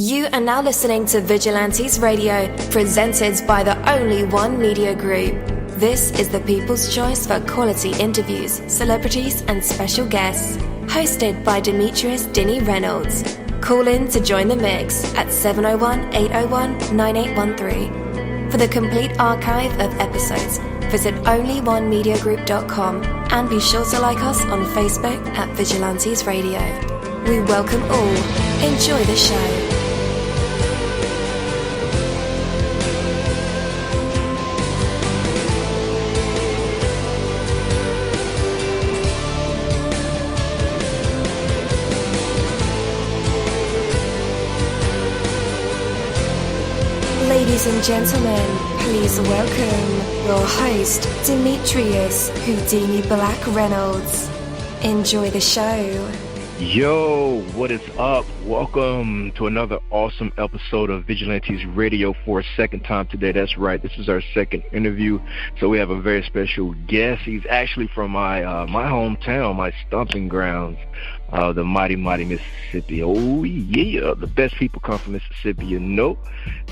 You are now listening to Vigilantes Radio, presented by the Only One Media Group. This is the people's choice for quality interviews, celebrities and special guests. Hosted by Demetrius Dinny Reynolds. Call in to join the mix at 701-801-9813. For the complete archive of episodes, visit onlyonemediagroup.com and be sure to like us on Facebook at Vigilantes Radio. We welcome all. Enjoy the show. Ladies and gentlemen, please welcome your host, Demetrius Houdini Black Reynolds. Enjoy the show. Yo, what is up? Welcome to another awesome episode of Vigilantes Radio for a second time today. That's right, this is our second interview. So we have a very special guest. He's actually from my hometown, my stomping grounds, the mighty Mississippi. Oh yeah, the best people come from Mississippi, you know.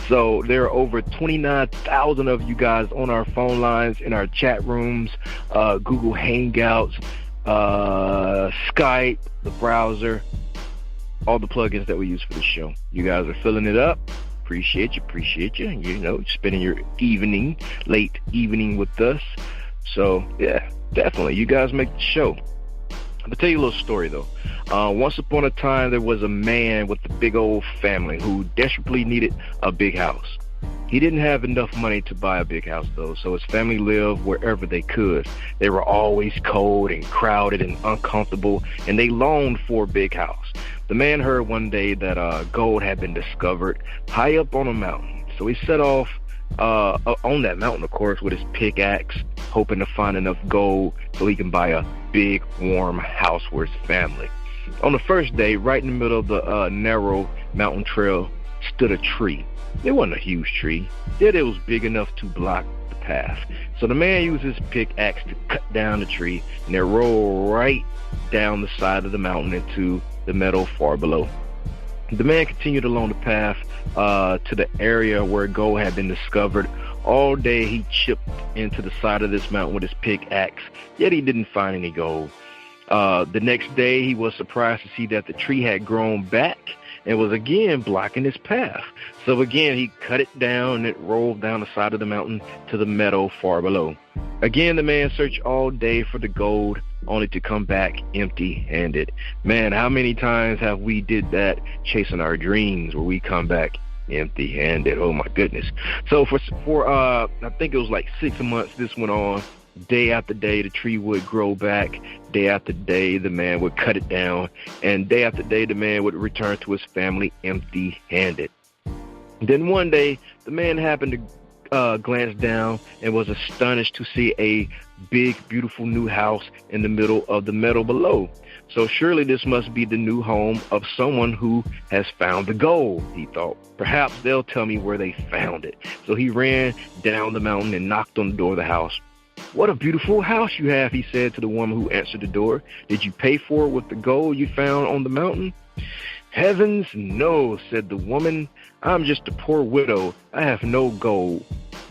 So there are over 29,000 of you guys on our phone lines, in our chat rooms, Google Hangouts, Skype, the browser, all the plugins that we use for the show. You guys are filling it up. Appreciate you. You know, spending your late evening with us. So yeah, definitely, you guys make the show. I'll tell you a little story though. Once upon a time, there was a man with a big old family who desperately needed a big house. He didn't have enough money to buy a big house, though, so his family lived wherever they could. They were always cold and crowded and uncomfortable, and they longed for a big house. The man heard one day that gold had been discovered high up on a mountain. So he set off on that mountain, of course, with his pickaxe, hoping to find enough gold so he can buy a big, warm house for his family. On the first day, right in the middle of the narrow mountain trail, stood a tree. It wasn't a huge tree, yet it was big enough to block the path. So the man used his pickaxe to cut down the tree, and it rolled right down the side of the mountain into the meadow far below. The man continued along the path to the area where gold had been discovered. All day he chipped into the side of this mountain with his pickaxe, yet he didn't find any gold. The next day he was surprised to see that the tree had grown back and was again blocking his path. So again, he cut it down and it rolled down the side of the mountain to the meadow far below. Again, the man searched all day for the gold, only to come back empty-handed. Man, how many times have we did that chasing our dreams where we come back empty-handed? Oh my goodness. So for I think it was like 6 months this went on. Day after day, the tree would grow back. Day after day, the man would cut it down. And day after day, the man would return to his family empty-handed. Then one day, the man happened to glance down and was astonished to see a big, beautiful new house in the middle of the meadow below. So surely this must be the new home of someone who has found the gold, he thought. Perhaps they'll tell me where they found it. So he ran down the mountain and knocked on the door of the house. "What a beautiful house you have," he said to the woman who answered the door. "Did you pay for it with the gold you found on the mountain?" "Heavens, no," said the woman. "I'm just a poor widow. I have no gold."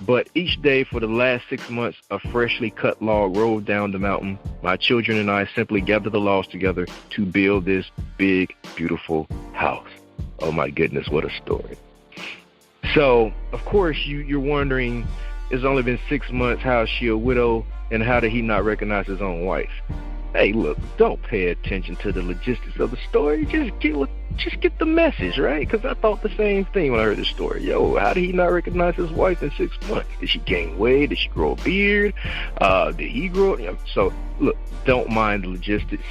But each day for the last 6 months, a freshly cut log rolled down the mountain. My children and I simply gathered the logs together to build this big, beautiful house. Oh my goodness, what a story. So, of course, you're wondering, it's only been 6 months, how is she a widow, and how did he not recognize his own wife? Hey, look, don't pay attention to the logistics of the story. Just get the message, right? Because I thought the same thing when I heard the story. Yo, how did he not recognize his wife in 6 months? Did she gain weight? Did she grow a beard? Did he grow it? So, look, don't mind the logistics.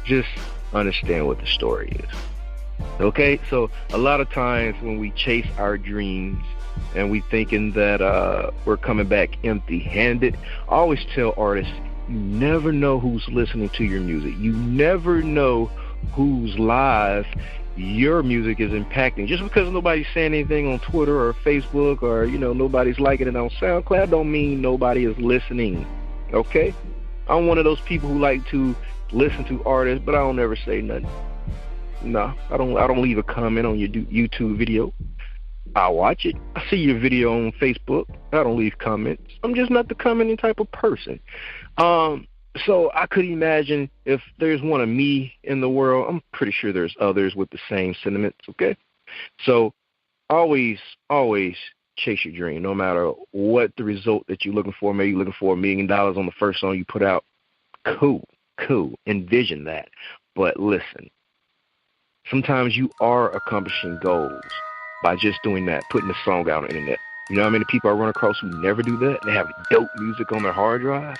Just understand what the story is. Okay? So, a lot of times when we chase our dreams, and we thinking that we're coming back empty-handed, I always tell artists, you never know who's listening to your music. You never know whose lives your music is impacting. Just because nobody's saying anything on Twitter or Facebook, or nobody's liking it on SoundCloud, don't mean nobody is listening. Okay? I'm one of those people who like to listen to artists, but I don't ever say nothing. No, I don't leave a comment on your YouTube video. I watch it. I see your video on Facebook. I don't leave comments. I'm just not the commenting type of person. So I could imagine if there's one of me in the world, I'm pretty sure there's others with the same sentiments, okay? So always chase your dream, no matter what the result that you're looking for. Maybe you're looking for $1 million on the first song you put out. Cool. Envision that. But listen, sometimes you are accomplishing goals by just doing that, putting a song out on the internet. You know how many people I run across who never do that? They have dope music on their hard drive.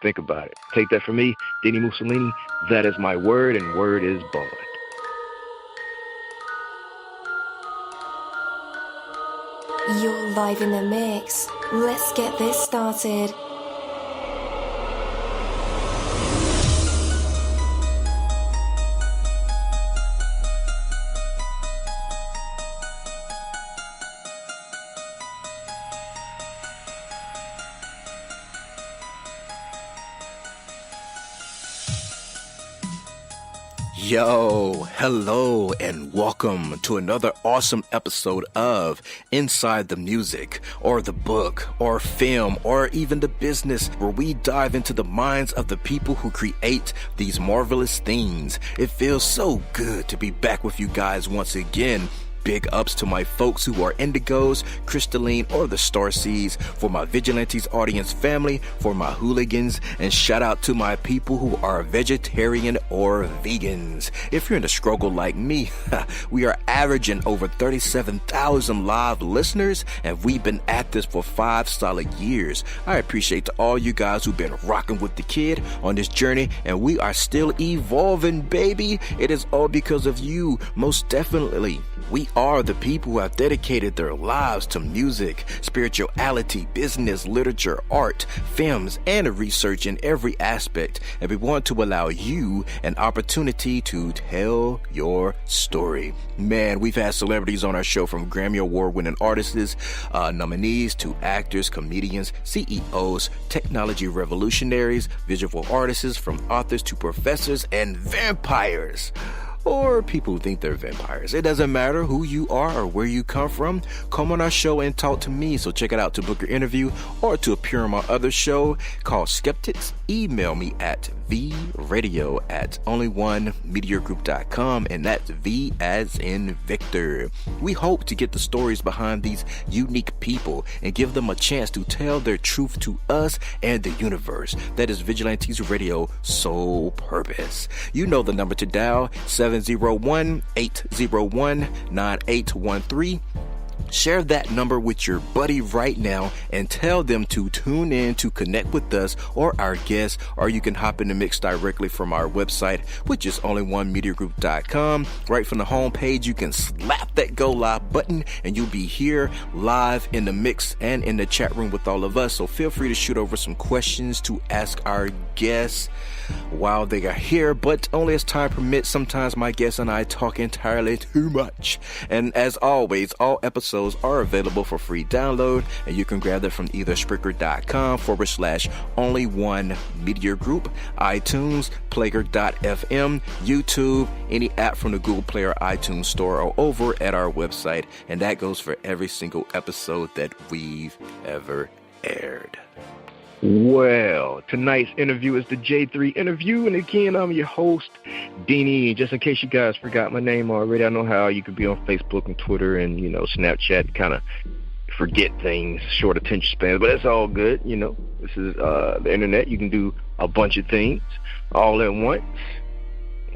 Think about it. Take that from me, Denny Mussolini. That is my word, and word is bond. You're live in the mix. Let's get this started. Yo, hello, and welcome to another awesome episode of Inside the Music, or the book, or film, or even the business, where we dive into the minds of the people who create these marvelous things. It feels so good to be back with you guys once again. Big ups to my folks who are Indigos, Crystalline, or the Starseeds, for my Vigilantes audience family, for my hooligans, and shout out to my people who are vegetarian or vegans. If you're in a struggle like me, we are averaging over 37,000 live listeners, and we've been at this for 5 solid years. I appreciate to all you guys who've been rocking with the kid on this journey, and we are still evolving, baby. It is all because of you, most definitely. We are the people who have dedicated their lives to music, spirituality, business, literature, art, films, and research in every aspect. And we want to allow you an opportunity to tell your story. Man, we've had celebrities on our show, from Grammy Award-winning artists, nominees, to actors, comedians, CEOs, technology revolutionaries, visual artists, from authors to professors, and vampires. Or people who think they're vampires. It doesn't matter who you are or where you come from. Come on our show and talk to me. So check it out to book your interview or to appear on my other show called Skeptics. Email me at viiradio@onlyonemediagroup.com, and that's V as in Victor. We hope to get the stories behind these unique people and give them a chance to tell their truth to us and the universe. That is Vigilantes Radio sole purpose. You know the number to dial, 701-801-9813. Share that number with your buddy right now and tell them to tune in to connect with us or our guests, or you can hop in the mix directly from our website, which is onlyonemediagroup.com. Right from the homepage, you can slap that go live button and you'll be here live in the mix and in the chat room with all of us. So feel free to shoot over some questions to ask our guests while they are here, but only as time permits. Sometimes my guests and I talk entirely too much. And as always, all episodes are available for free download, and you can grab them from either Spreaker.com/onlyonemediagroup, iTunes, Player.fm, YouTube, any app from the Google Play or iTunes Store, or over at our website. And that goes for every single episode that we've ever aired. Well, tonight's interview is the Geai-3 Interview, and again, I'm your host, Deanie. Just in case you guys forgot my name already, I know how you could be on Facebook and Twitter and, Snapchat, kind of forget things, short attention spans, but that's all good. This is the internet. You can do a bunch of things all at once.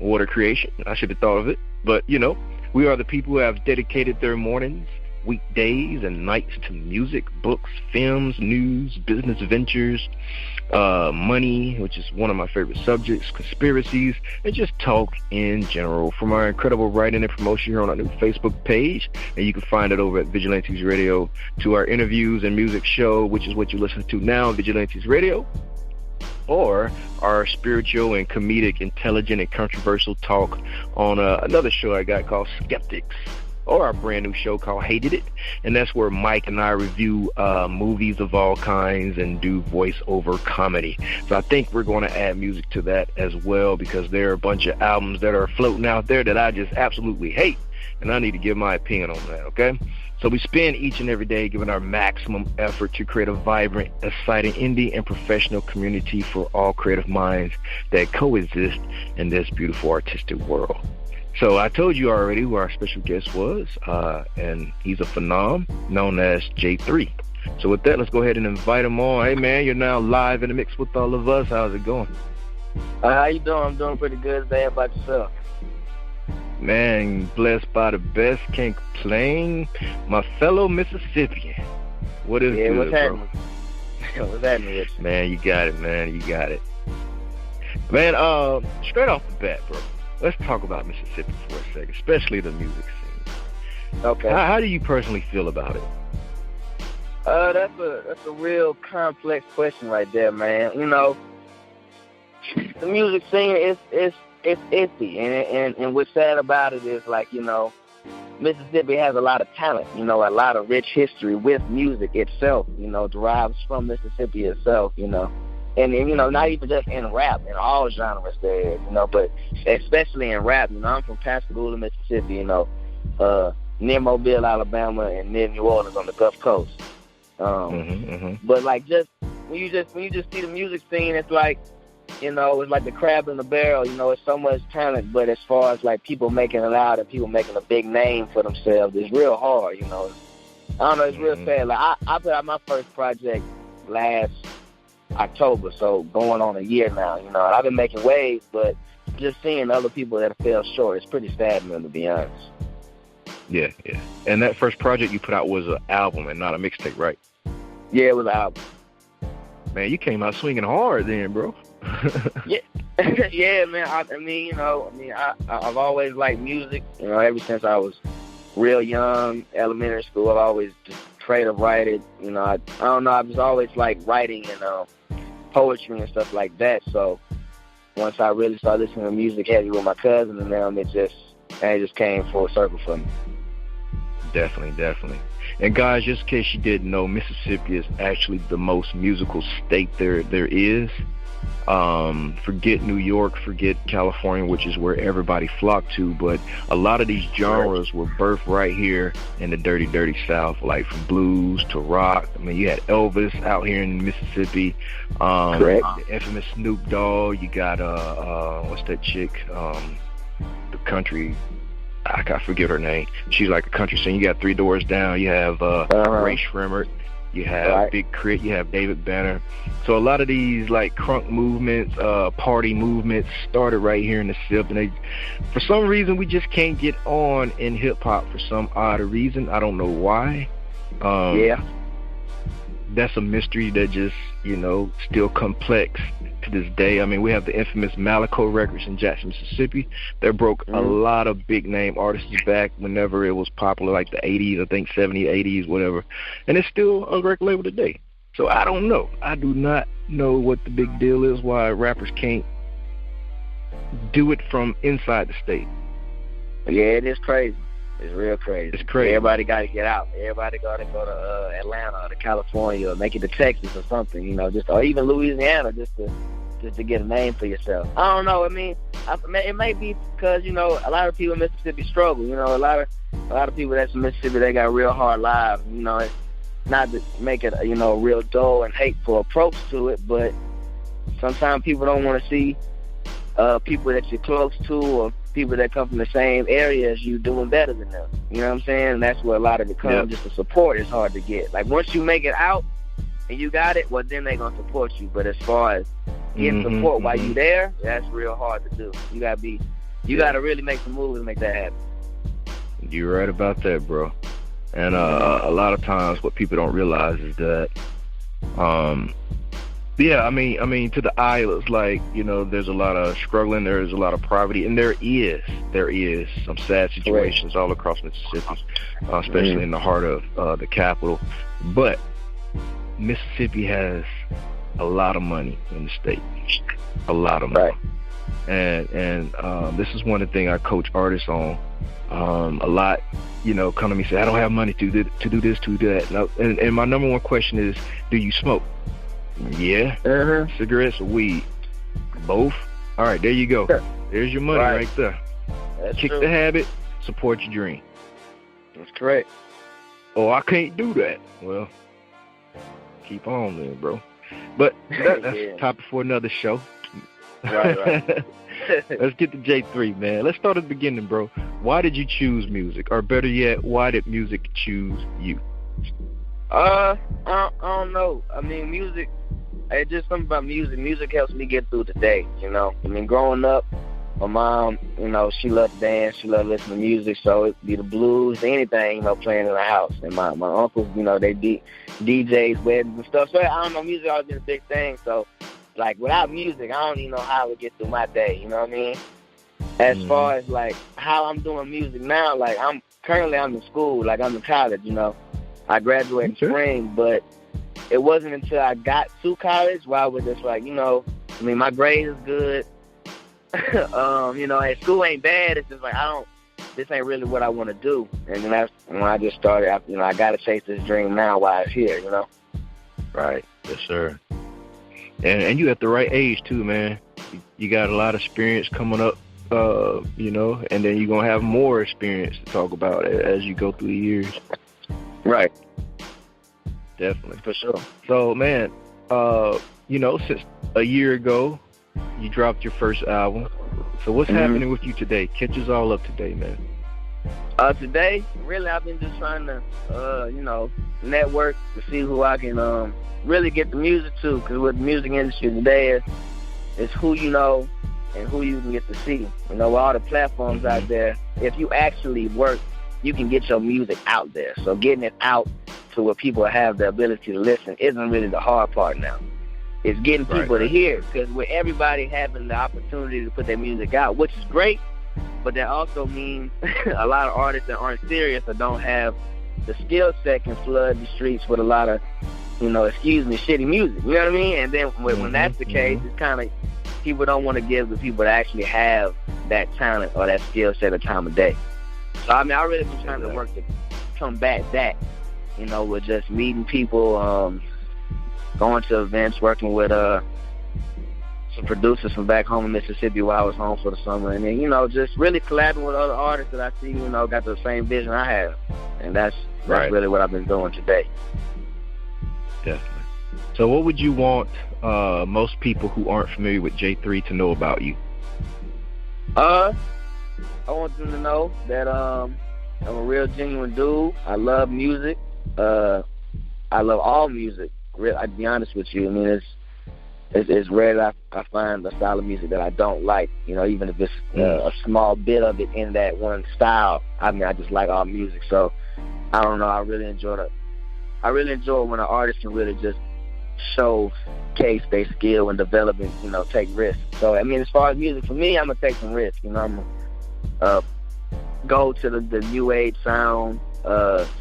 Water creation, I should have thought of it. But, we are the people who have dedicated their mornings, weekdays, and nights to music, books, films, news, business ventures, money, which is one of my favorite subjects, conspiracies, and just talk in general. From our incredible writing and promotion here on our new Facebook page, and you can find it over at Vigilantes Radio, to our interviews and music show, which is what you listen to now, Vigilantes Radio, or our spiritual and comedic, intelligent and controversial talk on another show I got called Skeptics. or our brand new show called Hated It. And that's where Mike and I review movies of all kinds and do voiceover comedy. So I think we're going to add music to that as well, because there are a bunch of albums that are floating out there that I just absolutely hate, and I need to give my opinion on that, okay? So we spend each and every day giving our maximum effort to create a vibrant, exciting indie and professional community for all creative minds that coexist in this beautiful artistic world. So I told you already who our special guest was, and he's a phenom known as Geai-3. So with that, let's go ahead and invite him on. Hey, man, you're now live in the mix with all of us. How's it going? How you doing? I'm doing pretty good today. How about yourself? Man, blessed by the best, can't complain. My fellow Mississippian. What is good, what's bro? happening? What's happening with you? Man, you got it, man. You got it. Man, straight off the bat, bro, let's talk about Mississippi for a second, especially the music scene. Okay. How do you personally feel about it? That's a real complex question right there, man. You know, the music scene is iffy, and what's sad about it is, like, you know, Mississippi has a lot of talent, you know, a lot of rich history with music itself, you know, derives from Mississippi itself, you know, and you know, not even just in rap, in all genres there is, you know, but especially in rap. You know, I'm from Pascagoula, Mississippi, you know, near Mobile, Alabama, and near New Orleans on the Gulf Coast. But like, just when you just see the music scene, it's like, you know, it's like the crab in the barrel. You know, it's so much talent, but as far as like people making it out and people making a big name for themselves, it's real hard. You know, I don't know, it's real sad. Like I put out my first project last October, so going on a year now. You know, and I've been making waves, but just seeing other people that fell short, it's pretty saddening, to be honest. Yeah. And that first project you put out was an album and not a mixtape, right? Yeah, it was an album. Man, you came out swinging hard then, bro. Yeah, yeah, man. I've always liked music. You know, ever since I was real young, elementary school, I've always just creative written. You know, I don't know. I was always like writing and poetry and stuff like that. So once I really started listening to music heavy with my cousin and them, it just came full circle for me. Definitely. And guys, just in case you didn't know, Mississippi is actually the most musical state there is. Forget New York, forget California, which is where everybody flocked to, but a lot of these genres were birthed right here in the dirty South, like from blues to rock. I mean, you had Elvis out here in Mississippi, Correct. The infamous Snoop Dogg. You got what's that chick, the country, I forget her name. She's like a country singer. You got Three Doors Down. You have Ray Shrimmer. You have Big Crit. You have David Banner. So a lot of these like crunk movements, party movements started right here in the SIP. And for some reason, we just can't get on in hip hop for some odd reason. I don't know why. That's a mystery that just, you know, still complex to this day. I mean, we have the infamous Malaco Records in Jackson, Mississippi. That broke a lot of big name artists back whenever it was popular, like the 80s, I think 70s, 80s, whatever. And it's still a record label today. So I don't know. I do not know what the big deal is, why rappers can't do it from inside the state. Yeah, it is crazy. It's real crazy. It's crazy. Everybody got to get out. Everybody got to go to Atlanta or to California or make it to Texas or something, you know, or even Louisiana just to get a name for yourself. I don't know. I mean, it may be because, you know, a lot of people in Mississippi struggle. You know, a lot of people that's in Mississippi, they got real hard lives. You know, it's not to make it, you know, a real dull and hateful approach to it, but sometimes people don't want to see people that you're close to or people that come from the same area as you doing better than them. You know what I'm saying? And that's where a lot of it comes. Just the support is hard to get. Like, once you make it out and you got it, well, then they're going to support you. But as far as getting support while you there, that's real hard to do. You got to really make some moves to make that happen. You're right about that, bro. And a lot of times what people don't realize is that I mean, to the eye, it's like, you know, there's a lot of struggling, there's a lot of poverty, and there is some sad situations all across Mississippi, especially in the heart of the capital. But Mississippi has a lot of money in the state, a lot of money. And this is one of the things I coach artists on a lot. You know, come to me and say, I don't have money to do this, to do that. And my number one question is, do you smoke? Yeah. Cigarettes or weed? Both? All right, there you go. There's your money right there. That's Kick true. the habit, support your dream. That's correct. Oh, I can't do that. Well, keep on then, bro. But that's a topic for another show. Right. Let's get to Geai-3, man. Let's start at the beginning, bro. Why did you choose music? Or better yet, why did music choose you? I don't know. I mean, music, it's just something about music. Music helps me get through the day, you know. I mean, growing up, my mom, you know, she loved to dance. She loved listening to music. So it'd be the blues, anything, you know, playing in the house. And my uncles, you know, they DJs, weddings and stuff. So I don't know, music always been a big thing. So, like, without music, I don't even know how I would get through my day, you know what I mean? As far as, like, how I'm doing music now, like, I'm in school, like, I'm in college, you know. I graduated in spring, but it wasn't until I got to college where I was just like, you know, I mean, my grade is good. You know, and school ain't bad. It's just like, this ain't really what I want to do. And then that's when I just started, you know, I got to chase this dream now while it's here, you know? Right. Yes, sir. And you at the right age, too, man. You got a lot of experience coming up, you know, and then you're going to have more experience to talk about as you go through the years. Right. Definitely. For sure. So, man, you know, since a year ago, you dropped your first album. So what's happening with you today? Catch us all up today, man. Today, really, I've been just trying to, you know, network to see who I can really get the music to. Because with the music industry today, it's who you know and who you can get to see. You know, with all the platforms out there, if you actually work, you can get your music out there. So getting it out to where people have the ability to listen isn't really the hard part now. It's getting people to hear, because with everybody having the opportunity to put their music out, which is great, but that also means a lot of artists that aren't serious or don't have the skill set can flood the streets with a lot of, you know, shitty music. You know what I mean? And then when that's the case, it's kind of, people don't want to give the people that actually have that talent or that skill set a time of day. So, I mean, I really been trying to work to combat that, you know, with just meeting people, going to events, working with some producers from back home in Mississippi while I was home for the summer. And then, you know, just really collabing with other artists that I see, you know, got the same vision I have. And that's really what I've been doing today. Definitely. So what would you want most people who aren't familiar with Geai-3 to know about you? I want them to know that I'm a real genuine dude. I love music. I love all music. I'll be honest with you. I mean, it's rare that I find a style of music that I don't like. You know, even if it's a small bit of it in that one style. I mean, I just like all music. So I don't know. I really enjoy when an artist can really just showcase their skill and develop and, you know, take risks. So I mean, as far as music for me, I'm gonna take some risks. You know, I'm gonna go to the new age sound.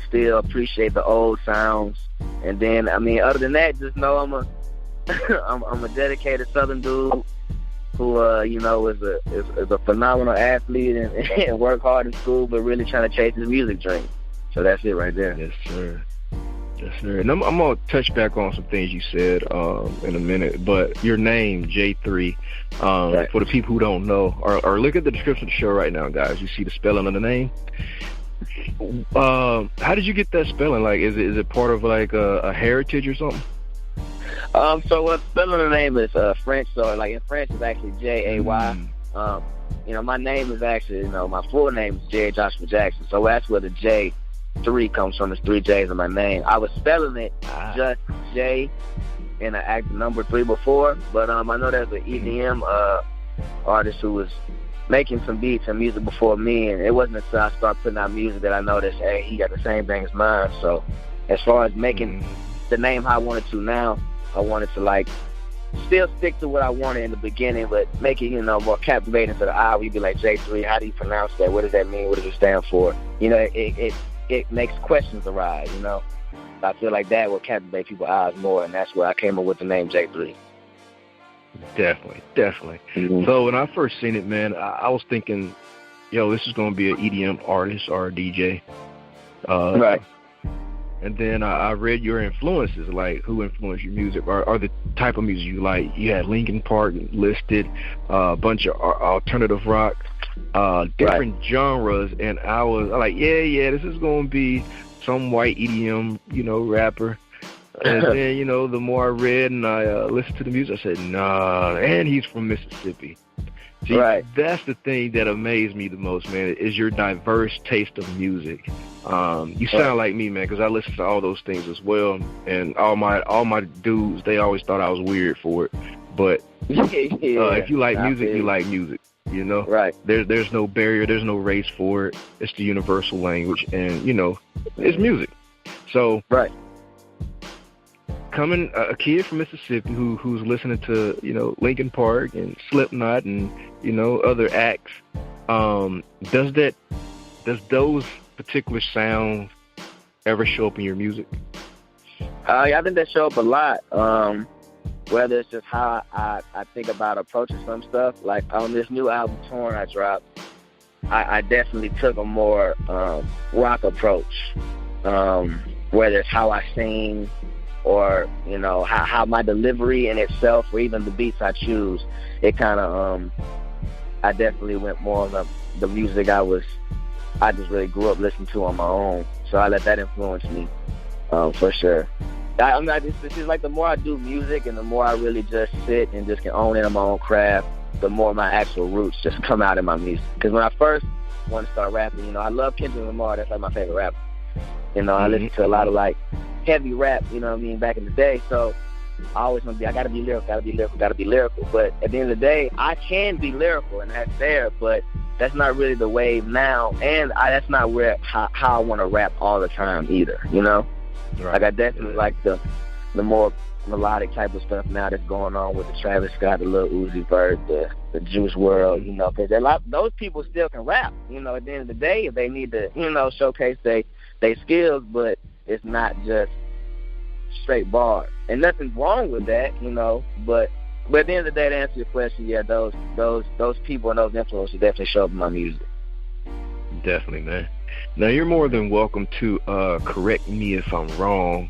Still appreciate the old sounds, and then I mean, other than that, just know I'm a dedicated Southern dude who you know is a phenomenal athlete and work hard in school, but really trying to chase his music dream. So that's it right there. Yes, sir. Yes, sir. And I'm gonna touch back on some things you said in a minute, but your name Geai-3, for the people who don't know, or look at the description of the show right now, guys. You see the spelling of the name. How did you get that spelling? Like, is it part of like a heritage or something? So what spelling the name is French. So like in French, it's actually J-A-Y. You know, my name is actually, you know, my full name is J. Joshua Jackson. So that's where the J-3 comes from. There's 3 J's in my name. I was spelling it just J and I added the number 3 before, but I know there's an EDM artist who was making some beats and music before me, and it wasn't until I started putting out music that I noticed, hey, he got the same thing as mine. So as far as making the name how I wanted to now, I wanted to like still stick to what I wanted in the beginning, but make it, you know, more captivating to the eye. We'd be like, Geai-3, how do you pronounce that? What does that mean? What does it stand for? You know, it makes questions arise, you know. I feel like that will captivate people's eyes more, and that's where I came up with the name Geai-3. Definitely. Mm-hmm. So when I first seen it, man, I was thinking, yo, this is going to be an EDM artist or a DJ. Right. And then I read your influences, like who influenced your music, or the type of music you like. You had Linkin Park listed, a bunch of alternative rock, different genres, and I was like, yeah, this is going to be some white EDM, rapper. And then, the more I read and I listened to the music, I said, nah, and he's from Mississippi. See, that's the thing that amazed me the most, man, is your diverse taste of music. You sound like me, man, because I listen to all those things as well. And all my dudes, they always thought I was weird for it. But if you like music, you like music. Right. There's no barrier, there's no race for it. It's the universal language, and it's music. So coming a kid from Mississippi who's listening to Linkin Park and Slipknot and other acts, does those particular sounds ever show up in your music? I think they show up a lot. Whether it's just how I think about approaching some stuff, like on this new album Torn I dropped, I definitely took a more rock approach. Whether it's how I sing, or how my delivery in itself, or even the beats I choose, it kind of I definitely went more on the music I just really grew up listening to on my own. So I let that influence me, for sure. It's just like the more I do music and the more I really just sit and just can own it on my own craft, the more my actual roots just come out in my music. Because when I first wanted to start rapping, I love Kendrick Lamar. That's like my favorite rapper. I listen to a lot of like heavy rap, back in the day. So I always want to be, I gotta be lyrical. But at the end of the day, I can be lyrical, and that's there, but that's not really the wave now, and that's not how I want to rap all the time either, Right. Like I definitely like the more melodic type of stuff now that's going on with the Travis Scott, the Lil Uzi Vert, the Juice WRLD, because those people still can rap, at the end of the day, if they need to, showcase they skills, but it's not just straight bars. And nothing's wrong with that, but at the end of the day, to answer your question, yeah, those people and those influences definitely show up in my music. Definitely, man. Now, you're more than welcome to correct me if I'm wrong.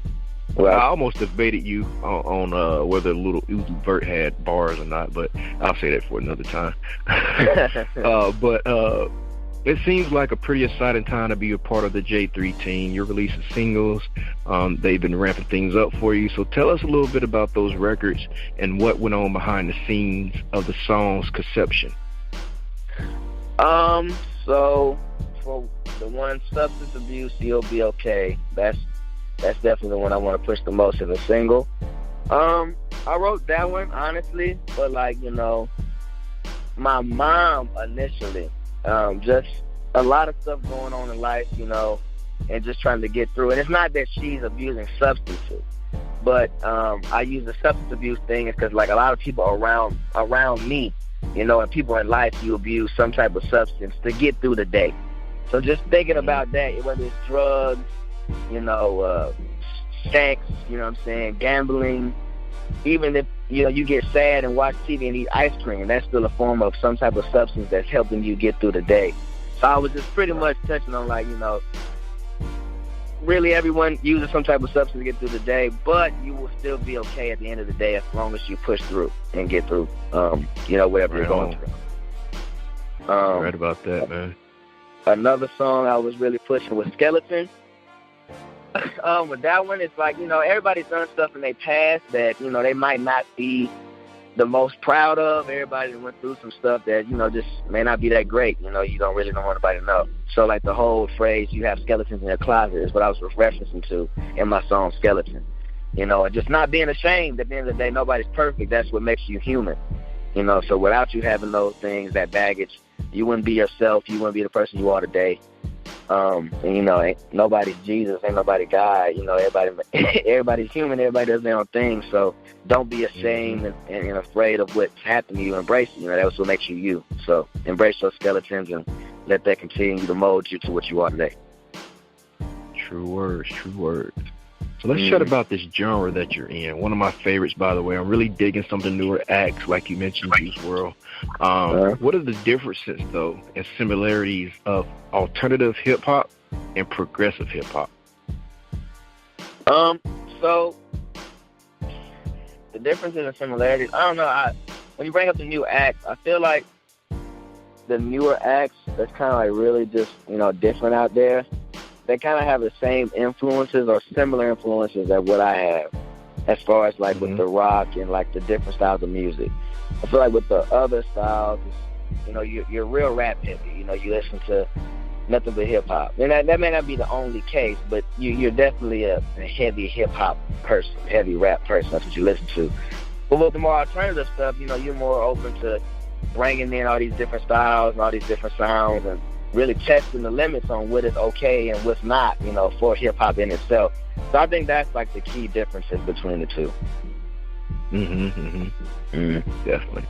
Well, I almost debated you on whether Lil Uzi Vert had bars or not, but I'll say that for another time. But it seems like a pretty exciting time to be a part of the Geai-3 team. You're releasing singles. They've been ramping things up for you. So tell us a little bit about those records and what went on behind the scenes of the song's conception. So for the one, substance-abuse-you'll-be-ok, that's definitely the one I want to push the most as a single. I wrote that one, honestly, but my mom initially, just a lot of stuff going on in life, and just trying to get through. And it's not that she's abusing substances, but I use the substance abuse thing is because, like, a lot of people around me, and people in life, you abuse some type of substance to get through the day. So just thinking about that, whether it's drugs, sex, gambling, even if, you get sad and watch TV and eat ice cream, that's still a form of some type of substance that's helping you get through the day. So I was just pretty much touching on, like, really everyone uses some type of substance to get through the day, but you will still be okay at the end of the day as long as you push through and get through, whatever you're going through. Right about that, man. Another song I was really pushing was Skeleton. With that one, it's like, everybody's done stuff in their past that, they might not be the most proud of. Everybody went through some stuff that, just may not be that great. You don't really want anybody to know. So, like, the whole phrase, you have skeletons in your closet, is what I was referencing to in my song Skeleton. And just not being ashamed. At the end of the day, nobody's perfect. That's what makes you human. So without you having those things, that baggage, you wouldn't be yourself. You wouldn't be the person you are today. And ain't nobody's Jesus, ain't nobody God. Everybody's human. Everybody does their own thing. So don't be ashamed and afraid of what's happened to you. Embrace it. That's what makes you you. So embrace those skeletons and let that continue to mold you to what you are today. True words. So let's chat about this genre that you're in. One of my favorites, by the way. I'm really digging some of the newer acts, like you mentioned, Juice WRLD. What are the differences, though, and similarities of alternative hip-hop and progressive hip-hop? So the differences and similarities, I don't know. When you bring up the new acts, I feel like the newer acts that's kind of like really just, different out there, they kind of have the same influences or similar influences as what I have, as far as like with the rock and like the different styles of music. I feel like with the other styles, you're real rap heavy. You listen to nothing but hip hop, and that may not be the only case, but you're definitely a heavy hip hop person, heavy rap person. That's what you listen to. But with the more alternative stuff, you're more open to bringing in all these different styles and all these different sounds, and really testing the limits on what is okay and what's not, for hip hop in itself. So I think that's like the key differences between the two. Definitely.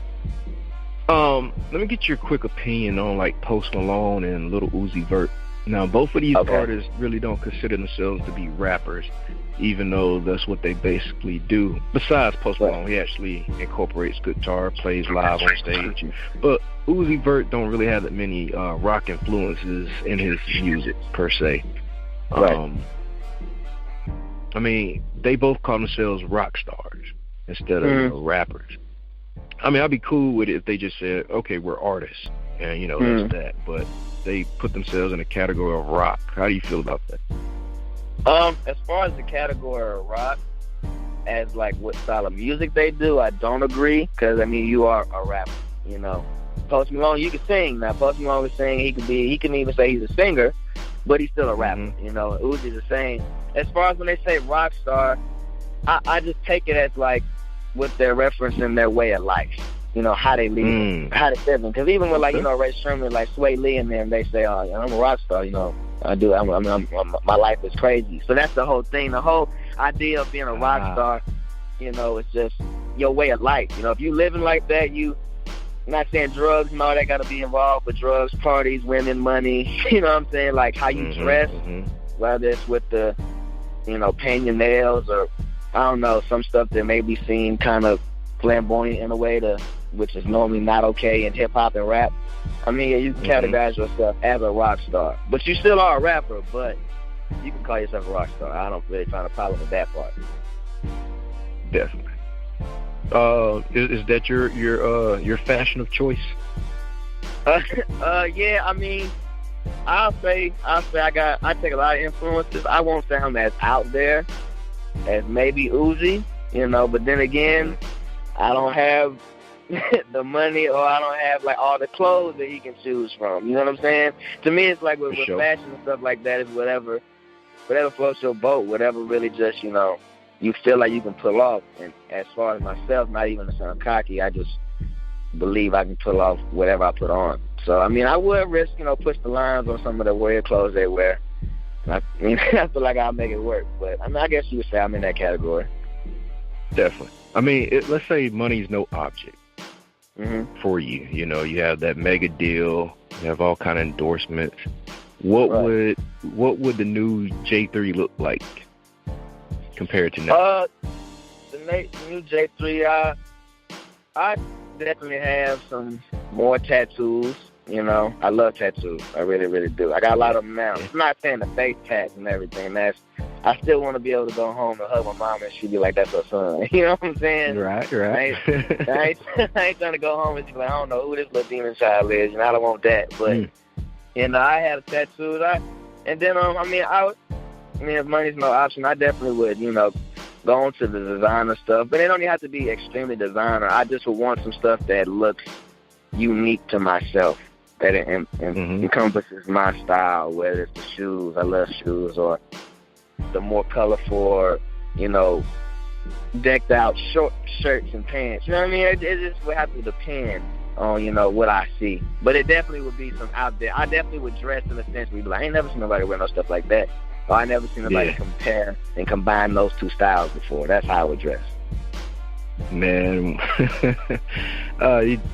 Let me get your quick opinion on like Post Malone and Lil Uzi Vert. Now, both of these artists really don't consider themselves to be rappers, even though that's what they basically do. Besides Post Malone, he actually incorporates guitar, plays live on stage. But Uzi Vert don't really have that many rock influences in his music, per se. I mean, they both call themselves rock stars instead of rappers. I mean, I'd be cool with it if they just said, okay, we're artists, and, that's that. But they put themselves in a category of rock. How do you feel about that? As far as the category of rock, as like what style of music they do, I don't agree, because, you are a rapper, Post Malone, you can sing. Now, Post Malone was saying he can even say he's a singer, but he's still a rapper, Uzi's the same. As far as when they say rock star, I just take it as like what they're referencing their way of life, how they live, how they live. Because even with Ray Sherman, like Sway Lee and them, they say, "Oh, I'm a rock star." My life is crazy. So that's the whole thing. The whole idea of being a rock star, it's just your way of life. If you living like that, I'm not saying drugs and all that got to be involved, but drugs, parties, women, money. You know what I'm saying? Like how you dress, whether it's with the, painting your nails or, I don't know, some stuff that may be seen kind of flamboyant in a way, which is normally not okay in hip-hop and rap. You can categorize yourself as a rock star. But you still are a rapper, but you can call yourself a rock star. I don't really find a problem with that part. Definitely. Is that your fashion of choice? Yeah, I'll say I take a lot of influences. I won't say I'm as out there as maybe Uzi, but then again, I don't have the money, or I don't have like all the clothes that he can choose from. You know what I'm saying? To me, it's like with fashion and stuff like that, is whatever floats your boat, whatever really just, you feel like you can pull off. And as far as myself, not even to sound cocky, I just believe I can pull off whatever I put on. So, I would risk, push the lines on some of the weird clothes they wear. I feel like I'll make it work. But, I guess you would say I'm in that category. Definitely. Let's say money's no object for you. You have that mega deal. You have all kind of endorsements. What would the new Geai-3 look like compared to now? The new Geai-3, I definitely have some more tattoos. I love tattoos. I really, really do. I got a lot of them now. I'm not saying the face tats and everything. I still want to be able to go home and hug my mom and she'd be like, "That's her son." You know what I'm saying? Right. I ain't trying to go home and she's like, "I don't know who this little demon child is," and I don't want that. But I have tattoos. If money's no option, I definitely would, go into the designer stuff. But it don't even have to be extremely designer. I just would want some stuff that looks unique to myself, that it encompasses my style, whether it's the shoes, I love shoes, or the more colorful, decked out short shirts and pants. You know what I mean? It just would have to depend on, what I see. But it definitely would be some out there. I definitely would dress in a sense where you'd be like, I ain't never seen nobody wear no stuff like that. Or I never seen nobody compare and combine those two styles before. That's how I would dress. Man,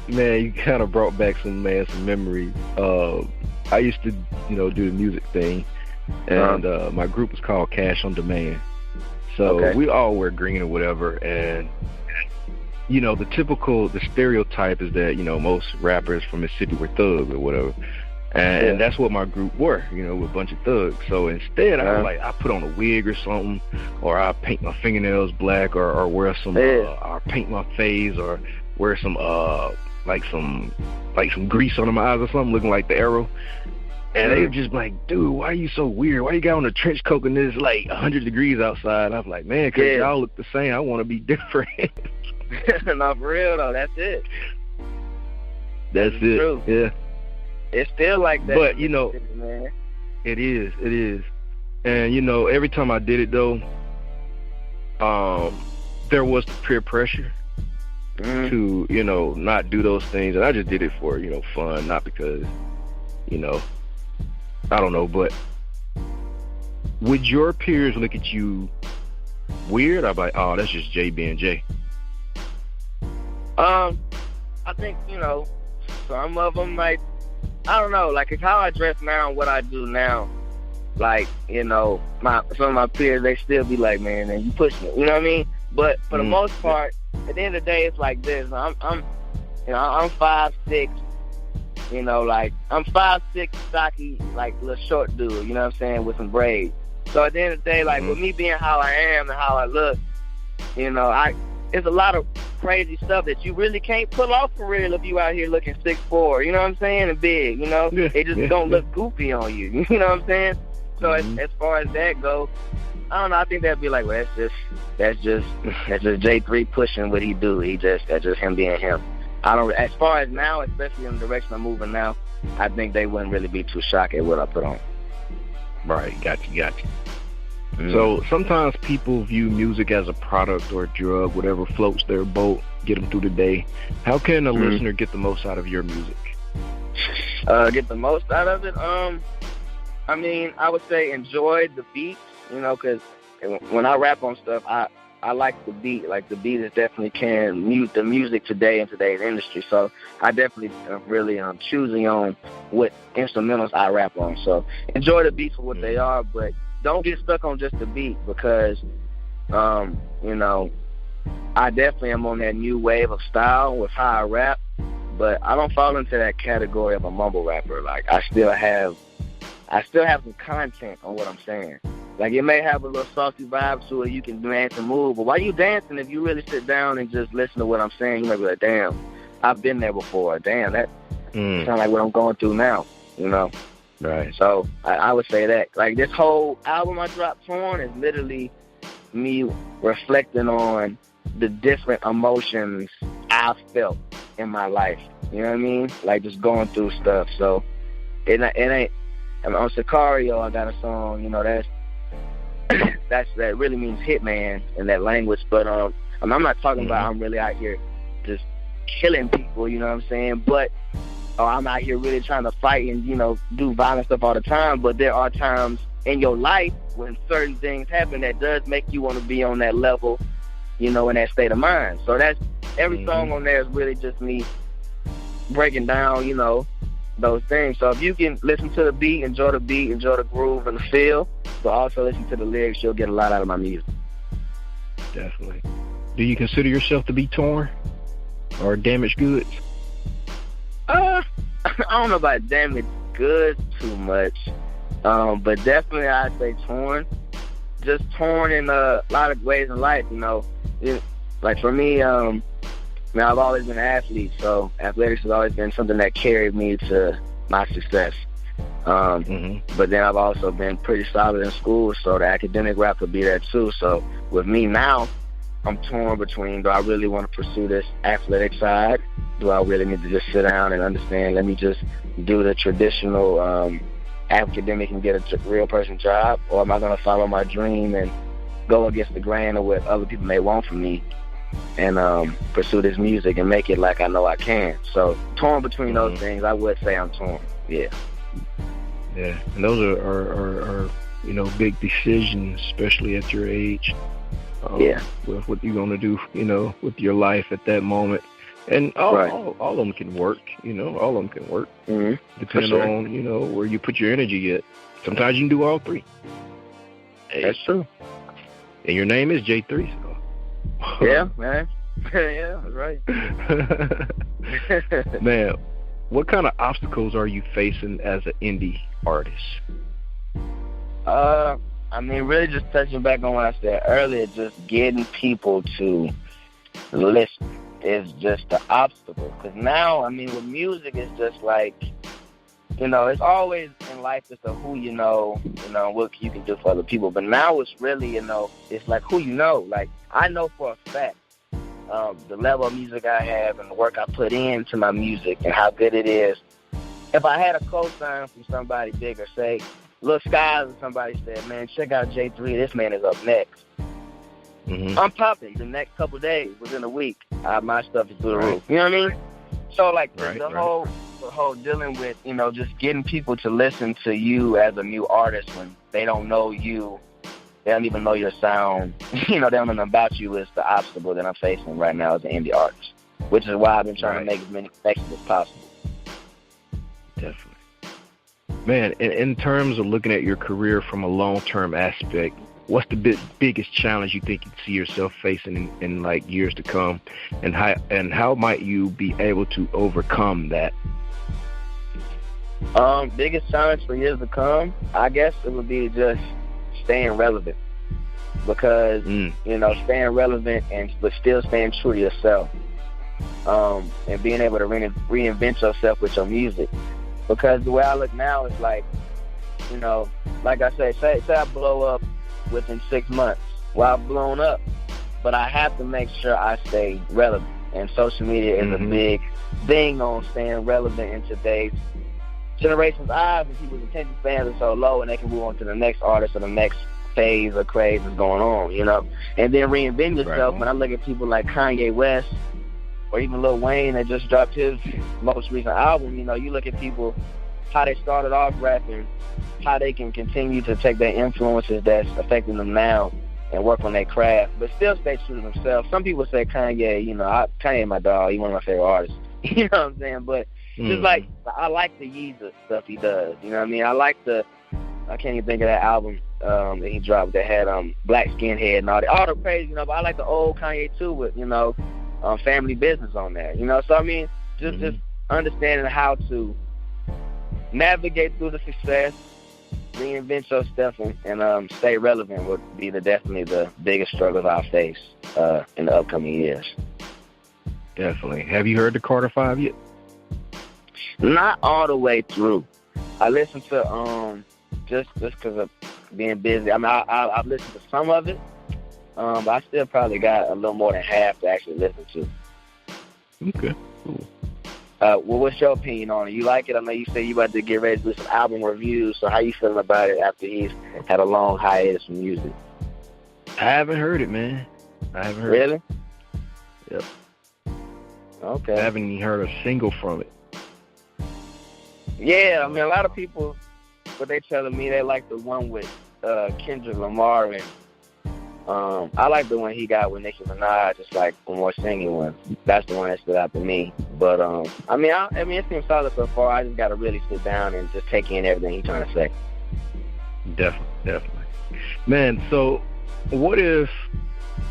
you kind of brought back some memories. I used to, do the music thing, and my group was called Cash on Demand. So we all wear green or whatever, and the stereotype is that most rappers from Mississippi were thugs or whatever, and that's what my group were, with a bunch of thugs. So instead, I put on a wig or something, or I paint my fingernails black, or wear some, or paint my face, or wear some some grease under my eyes or something, looking like the Arrow. And they were just like, dude, why are you so weird? Why you got on a trench coat and it's like 100 degrees outside? I was like, man, because y'all look the same. I want to be different. No, for real, though. That's it. That's it. True. Yeah. It's still like that. But, man. It is. And, every time I did it, though, there was the peer pressure to, not do those things. And I just did it for, fun, not because, I don't know, but would your peers look at you weird? I'm like, oh, that's just Jay being Jay. I think, some of them, like, I don't know, like, it's how I dress now and what I do now. Like, some of my peers, they still be like, man, you pushing it, you know what I mean? But for the most part, at the end of the day, it's like this. I'm 5'6", like, I'm 5'6", stocky, like, little short dude, you know what I'm saying, with some braids. So at the end of the day, like, with me being how I am and how I look, it's a lot of crazy stuff that you really can't pull off for real if you out here looking 6'4", you know what I'm saying, and big, It just don't look goofy on you, you know what I'm saying? So as far as that goes, I don't know, I think that'd be like, well, that's just Geai-3 pushing what he do. That's just him being him. As far as now, especially in the direction I'm moving now, I think they wouldn't really be too shocked at what I put on. Right, got you. So sometimes people view music as a product or a drug, whatever floats their boat, get them through the day. How can a listener get the most out of your music? Get the most out of it? I mean, I would say enjoy the beats, because when I rap on stuff, I like the beat. Like, the beat is definitely can mute the music today in today's industry. So I definitely really choosing on what instrumentals I rap on. So enjoy the beats for what they are, but don't get stuck on just the beat because, I definitely am on that new wave of style with how I rap, but I don't fall into that category of a mumble rapper. Like, I still have some content on what I'm saying. Like, it may have a little salty vibe to it, you can dance and move, but while you dancing, if you really sit down and just listen to what I'm saying, you might be like, damn, I've been there before. Damn, that sounds like what I'm going through now, Right. So I would say that. Like, this whole album I dropped, Torn, is literally me reflecting on the different emotions I've felt in my life. You know what I mean? Like, just going through stuff. So it ain't. On Sicario, I got a song, that really means hitman in that language. But I'm not talking about I'm really out here just killing people, you know what I'm saying? But I'm out here really trying to fight and, do violent stuff all the time. But there are times in your life when certain things happen that does make you want to be on that level, in that state of mind. So that's every song on there is really just me breaking down, those things. So if you can listen to the beat, enjoy the groove and the feel, but also listen to the lyrics, you'll get a lot out of my music. Definitely. Do you consider yourself to be torn or damaged goods? I don't know about damaged goods too much, but definitely I'd say torn. Just torn in a lot of ways in life, Like, for me, I've always been an athlete, so athletics has always been something that carried me to my success. But then I've also been pretty solid in school, so the academic rap would be there too. So with me now, I'm torn between, do I really want to pursue this athletic side? Do I really need to just sit down and understand, let me just do the traditional academic and get a real person job? Or am I going to follow my dream and go against the grain of what other people may want from me and pursue this music and make it like I know I can? So torn between those things, I would say I'm torn. Yeah. Yeah, and those are big decisions, especially at your age. With what you're gonna do, with your life at that moment, and all of them can work. All of them can work, depending on where you put your energy at. Sometimes you can do all three. That's true. And your name is Geai-3, so. Yeah, man. Yeah, that's right. Man, what kind of obstacles are you facing as an indie artist? I mean, really just touching back on what I said earlier, just getting people to listen is just the obstacle. Because now, I mean, with music, it's just like, you know, it's always in life it's a who you know, what you can do for other people. But now it's really, you know, it's like who you know. Like, I know for a fact the level of music I have and the work I put into my music and how good it is. If I had a co-sign from somebody big or say, Lil Skies, or somebody said, man, check out Geai-3, this man is up next. Mm-hmm. I'm popping the next couple of days, within a week. My stuff is through the roof. You know what I mean? So, like, the whole dealing with, you know, just getting people to listen to you as a new artist when they don't know you, they don't even know your sound, you know, they don't know nothing about you, is the obstacle that I'm facing right now as an indie artist, which is why I've been trying to make as many connections as possible. Definitely. Man, in terms of looking at your career from a long-term aspect, what's the biggest challenge you think you see yourself facing in like years to come, and how might you be able to overcome that? Biggest challenge for years to come, I guess it would be just staying relevant, because you know, staying relevant but still staying true to yourself, and being able to reinvent yourself with your music. Because the way I look now is like, you know, like I say I blow up within 6 months. Well, I've blown up, but I have to make sure I stay relevant. And social media is a big thing on staying relevant in today's generation's eyes, and people's attention spans are so low, and they can move on to the next artist or the next phase or craze that's going on, you know. And then reinvent yourself. When I look at people like Kanye West or even Lil Wayne that just dropped his most recent album, you know, you look at people, how they started off rapping, how they can continue to take their influences that's affecting them now and work on their craft, but still stay true to themselves. Some people say Kanye, you know, Kanye my dog, he's one of my favorite artists. You know what I'm saying? But just like, I like the Yeezus stuff he does. You know what I mean? I can't even think of that album that he dropped that had Black Skinhead and all the crazy, you know, but I like the old Kanye too with, you know, Family Business on there. You know, so I mean, just understanding how to navigate through the success, reinvent yourself, and stay relevant would be definitely the biggest struggles I'll face in the upcoming years. Definitely. Have you heard the Carter 5 yet? Not all the way through. I listened to just because of being busy. I mean, I've listened to some of it, but I still probably got a little more than half to actually listen to. Okay, cool. Well, what's your opinion on it? You like it? I know you said you about to get ready to do some album reviews, so how you feeling about it after he's had a long hiatus from music? I haven't heard it, man. I haven't heard Really? it. Yep. Okay. I haven't even heard a single from it. Yeah, I mean, a lot of people, what they telling me, they like the one with Kendrick Lamar, and I like the one he got with Nicki Minaj, just like a more singing one. That's the one that stood out to me. But I mean, it seems solid so far. I just got to really sit down and just take in everything he's trying to say. Definitely. Man, so what if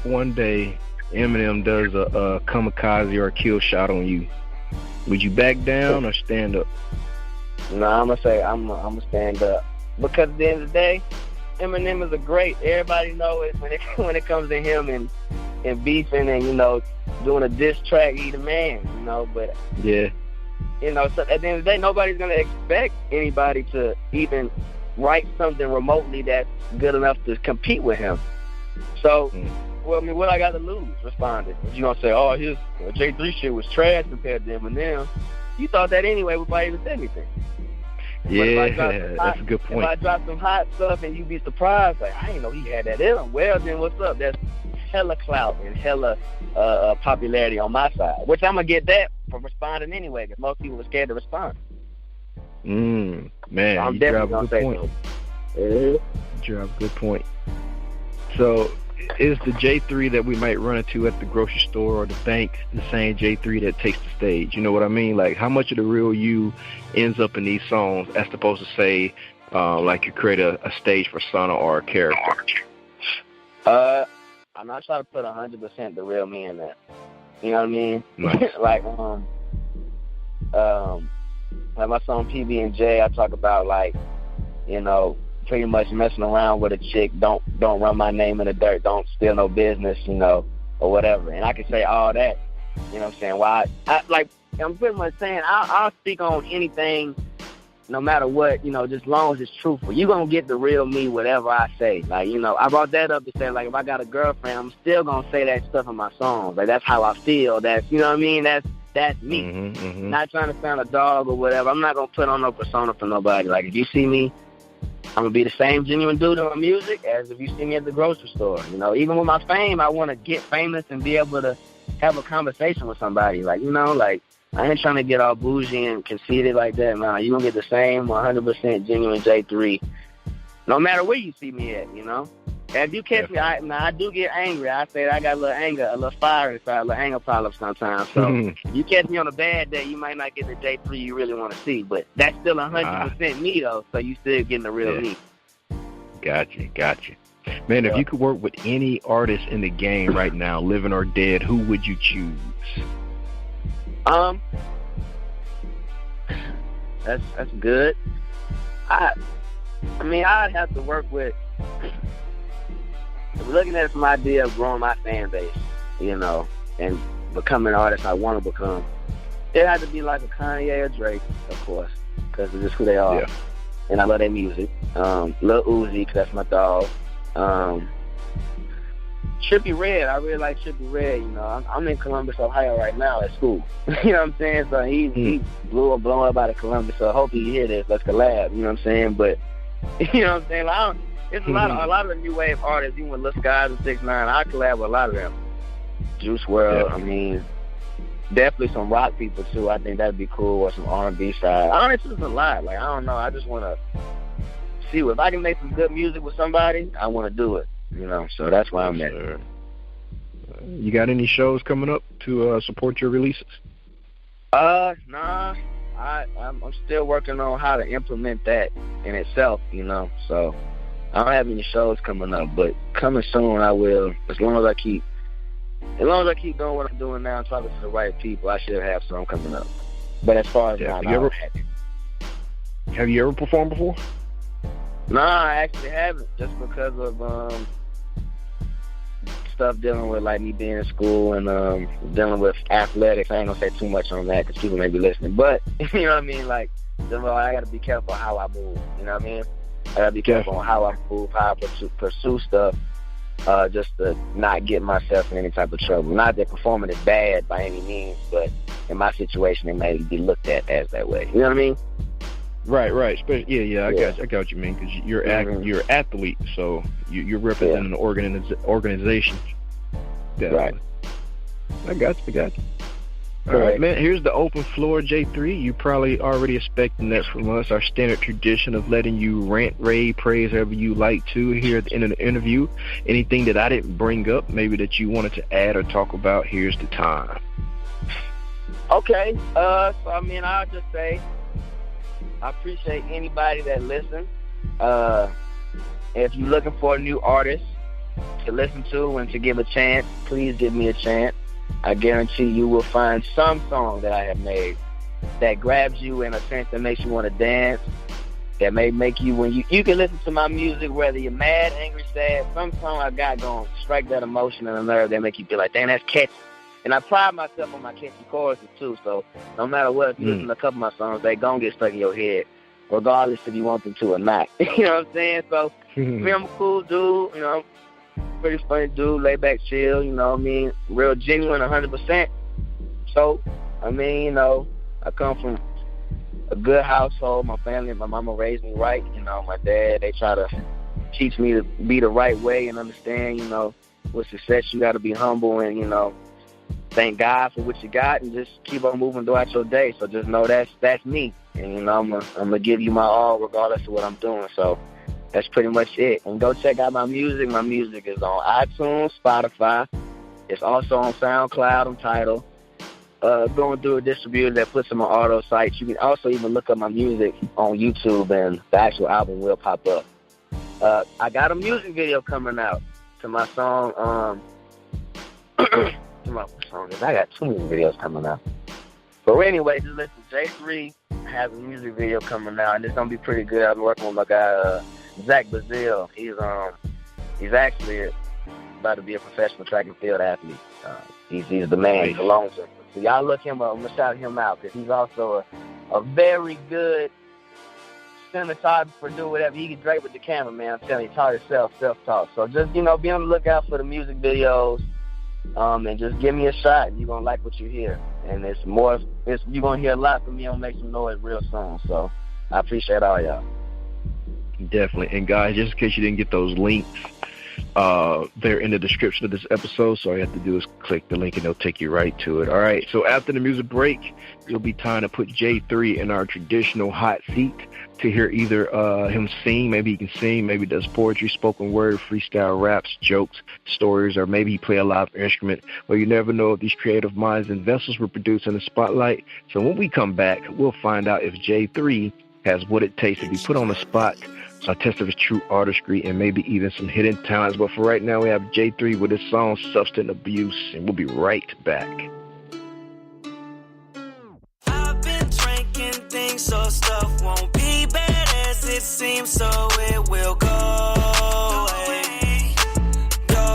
one day Eminem does a kamikaze or a kill shot on you? Would you back down or stand up? No, I'm gonna say I'm gonna stand up, because at the end of the day, Eminem is a great. Everybody know it when it comes to him and beefing and, you know, doing a diss track. He the man, you know. But yeah, you know, so at the end of the day, nobody's gonna expect anybody to even write something remotely that's good enough to compete with him. So, well, I mean, what I got to lose? Responded. You gonna say, oh, his Geai-3 shit was trash compared to Eminem? You thought that anyway before I even said anything. Yeah, that's a good point. If I drop some hot stuff and you be surprised, like, I didn't know he had that in him. Well, then what's up? That's hella clout and hella popularity on my side, which I'm going to get that from responding anyway, because most people are scared to respond. Man, so you drive a good point. You drive a good point. So, is the Geai-3 that we might run into at the grocery store or the bank the same Geai-3 that takes the stage? You know what I mean? Like, how much of the real you ends up in these songs as opposed to, say, like you create a stage persona or a character? I'm not trying to put 100% the real me in that. You know what I mean? Nice. Like my song PB&J, I talk about, like, you know, pretty much messing around with a chick. Don't run my name in the dirt. Don't steal no business, you know, or whatever. And I can say all that. You know what I'm saying? Why? I'm pretty much saying I'll speak on anything, no matter what, you know, just as long as it's truthful. You're going to get the real me, whatever I say. Like, you know, I brought that up to say, like, if I got a girlfriend, I'm still going to say that stuff in my songs. Like, that's how I feel. That's, you know what I mean? That's me. Not trying to sound a dog or whatever. I'm not going to put on no persona for nobody. Like, if you see me, I'm going to be the same genuine dude in my music as if you see me at the grocery store. You know, even with my fame, I want to get famous and be able to have a conversation with somebody. Like, you know, like, I ain't trying to get all bougie and conceited like that. Nah, you going to get the same 100% genuine Geai-3, no matter where you see me at, you know. If you catch me, I do get angry. I say I got a little anger, a little fire inside, a little anger problem sometimes. So if you catch me on a bad day, you might not get the Geai-3 you really want to see. But that's still 100% me, though, so you still getting the real me. Gotcha. Man, if you could work with any artist in the game right now, living or dead, who would you choose? That's good. I mean, I'd have to work with, looking at it from the idea of growing my fan base, you know, and becoming an artist I want to become. It had to be like a Kanye or Drake, of course, because of just who they are. Yeah. And I love their music. Lil Uzi, because that's my dog. Trippie Redd, I really like Trippie Redd, you know. I'm in Columbus, Ohio right now at school. You know what I'm saying? So he blew up out of Columbus, so I hope he hear this. Let's collab, you know what I'm saying? But, you know what I'm saying? Like, it's a lot of the new wave artists, even with Lil Skies and 6ix9ine, I collab with a lot of them. Juice WRLD, I mean, definitely some rock people too. I think that'd be cool, or some R&B side. Honestly, it's a lot. Like, I don't know. I just want to see if I can make some good music with somebody, I want to do it. You know, so that's why I'm at. You got any shows coming up to support your releases? Nah. I'm still working on how to implement that in itself, you know. So I don't have any shows coming up, but coming soon I will. As long as I keep doing what I'm doing now and talking to the right people, I should have some coming up. But as far as have you ever performed before? No, I actually haven't, just because of stuff dealing with, like, me being in school and dealing with athletics. I ain't gonna say too much on that because people may be listening, but you know what I mean, like, I gotta be careful how I move, you know what I mean? I gotta be careful on how I move, how I pursue stuff, just to not get myself in any type of trouble. Not that performing is bad by any means, but in my situation it may be looked at as that way, you know what I mean? Right. I got what you mean, because you're an athlete, so you're representing an organization. Definitely. Right. I got you. All right, man. Here's the open floor, Geai-3. You probably already expecting that from us. Our standard tradition of letting you rant, rave, praise however you like to here at the end of the interview. Anything that I didn't bring up, maybe that you wanted to add or talk about, here's the time. Okay. So I mean, I'll just say, I appreciate anybody that listens. If you're looking for a new artist to listen to and to give a chance, please give me a chance. I guarantee you will find some song that I have made that grabs you in a sense that makes you want to dance, that may make you, when you can listen to my music, whether you're mad, angry, sad, some song I got going to strike that emotion and a nerve that make you feel like, dang, that's catchy. And I pride myself on my catchy choruses too, so no matter what, if you listen to a couple of my songs, they gon' get stuck in your head, regardless if you want them to or not. You know what I'm saying? So, me, I'm a cool dude, you know, pretty funny dude, laid back, chill, you know what I mean, real genuine, 100%. So, I mean, you know, I come from a good household. My family, my mama raised me right, you know, my dad, they try to teach me to be the right way and understand, you know, with success you got to be humble and, you know, thank God for what you got and just keep on moving throughout your day. So just know that's me. And, you know, I'm going to give you my all regardless of what I'm doing. So that's pretty much it. And go check out my music. My music is on iTunes, Spotify. It's also on SoundCloud and Tidal. Going through a distributor that puts them on auto sites. You can also even look up my music on YouTube and the actual album will pop up. I got a music video coming out to my song. To my song. I got too many videos coming out. But anyway, just listen. Geai-3 has a music video coming out, and it's gonna be pretty good. I'm working with my guy Zach Bazille. He's actually about to be a professional track and field athlete. He's the man. He's a long surfer. So y'all look him up. I'm gonna shout him out because he's also a very good cinematographer. Do whatever he can Drake with the camera, man. I'm telling you, taught yourself, self-taught. So just be on the lookout for the music videos, and just give me a shot. You're gonna like what you hear, and you're gonna hear a lot from me on Make Some Noise real soon. So I appreciate all y'all. Definitely. And guys, just in case you didn't get those links, they're in the description of this episode, so all you have to do is click the link and they'll take you right to it. All right, so after the music break, it'll be time to put Geai-3 in our traditional hot seat to hear either him sing, maybe he can sing, maybe he does poetry, spoken word, freestyle raps, jokes, stories, or maybe he play a live instrument. Well, you never know if these creative minds and vessels were produced in the spotlight. So when we come back, we'll find out if Geai-3 has what it takes to be put on the spot, a test of his true artistry, and maybe even some hidden talents. But for right now, we have Geai-3 with his song Substance Abuse, and we'll be right back. I've been drinking things so stuff won't be bad as it seems, so it will go away. Go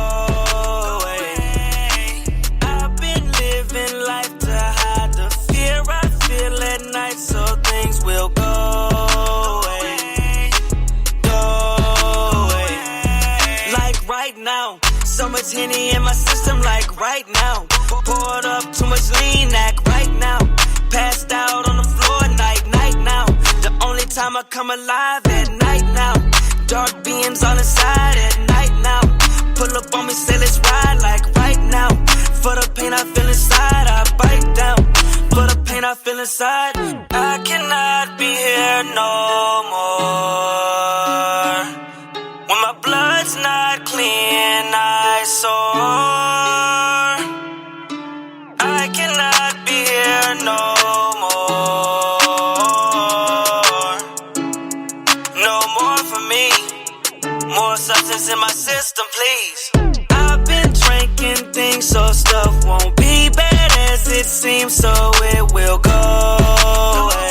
away. I've been living life to hide the fear I feel at night, so things will go away. Right now, so much Henny in my system, like right now. Poured up too much lean, act right now. Passed out on the floor, night now. The only time I come alive at night now. Dark beams on the side at night now. Pull up on me, say let's ride, like right now. For the pain I feel inside, I bite down. For the pain I feel inside, I cannot be here no more. When my blood's not clean, I soar. I cannot be here no more. No more for me. More substance in my system, please. I've been drinking things so stuff won't be bad as it seems, so it will go away.